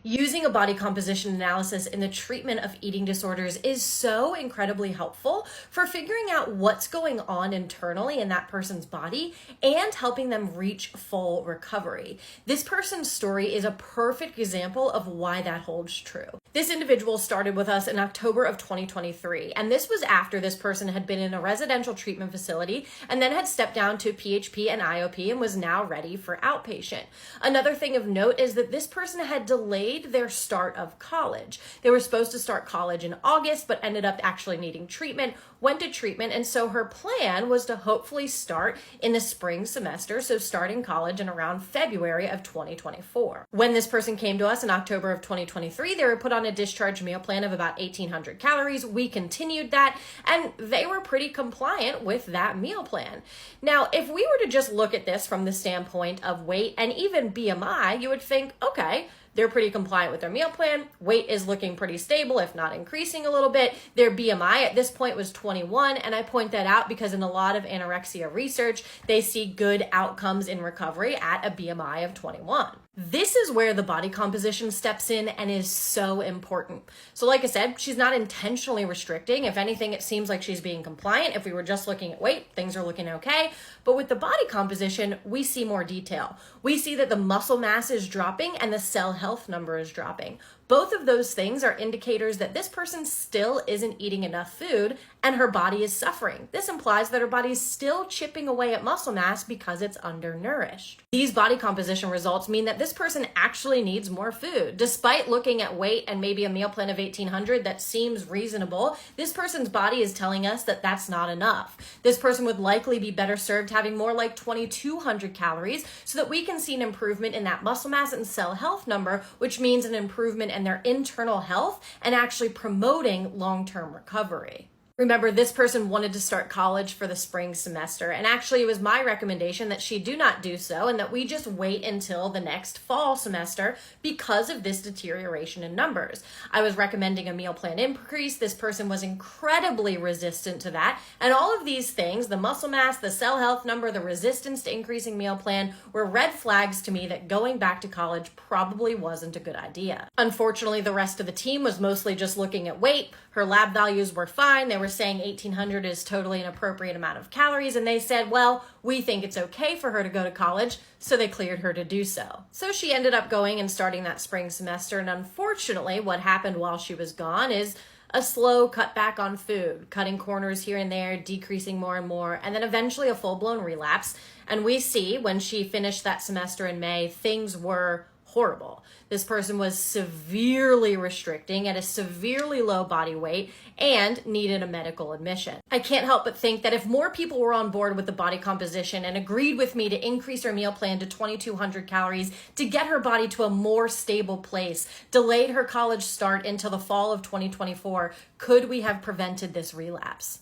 Using a body composition analysis in the treatment of eating disorders is so incredibly helpful for figuring out what's going on internally in that person's body and helping them reach full recovery. This person's story is a perfect example of why that holds true. This individual started with us in October of 2023, and this was after this person had been in a residential treatment facility and then had stepped down to PHP and IOP and was now ready for outpatient. Another thing of note is that this person had delayed their start of college. They were supposed to start college in August, but ended up actually needing treatment, went to treatment, and so her plan was to hopefully start in the spring semester, so starting college in around February of 2024. When this person came to us in October of 2023, they were put on a discharge meal plan of about 1,800 calories. We continued that, and they were pretty compliant with that meal plan. Now, if we were to just look at this from the standpoint of weight and even BMI, you would think, okay, they're pretty compliant with their meal plan. Weight is looking pretty stable, if not increasing a little bit. Their BMI at this point was 21, and I point that out because in a lot of anorexia research, they see good outcomes in recovery at a BMI of 21. This is where the body composition steps in and is so important. So like I said, she's not intentionally restricting. If anything, it seems like she's being compliant. If we were just looking at weight, things are looking okay. But with the body composition, we see more detail. We see that the muscle mass is dropping and the cell health number is dropping. Both of those things are indicators that this person still isn't eating enough food and her body is suffering. This implies that her body is still chipping away at muscle mass because it's undernourished. These body composition results mean that this person actually needs more food. Despite looking at weight and maybe a meal plan of 1,800 that seems reasonable, this person's body is telling us that that's not enough. This person would likely be better served having more like 2,200 calories so that we can see an improvement in that muscle mass and cell health number, which means an improvement and their internal health and actually promoting long-term recovery. Remember, this person wanted to start college for the spring semester, and actually it was my recommendation that she do not do so and that we just wait until the next fall semester because of this deterioration in numbers. I was recommending a meal plan increase. This person was incredibly resistant to that, and all of these things, the muscle mass, the cell health number, the resistance to increasing meal plan, were red flags to me that going back to college probably wasn't a good idea. Unfortunately, the rest of the team was mostly just looking at weight. Her lab values were fine. They were saying 1,800 is totally an appropriate amount of calories, and they said, well, we think it's okay for her to go to college, so they cleared her to do so. So she ended up going and starting that spring semester, and unfortunately, what happened while she was gone is a slow cut back on food, cutting corners here and there, decreasing more and more, and then eventually a full-blown relapse. And we see when she finished that semester in May, things were horrible. This person was severely restricting at a severely low body weight and needed a medical admission. I can't help but think that if more people were on board with the body composition and agreed with me to increase her meal plan to 2,200 calories to get her body to a more stable place, delayed her college start until the fall of 2024, could we have prevented this relapse?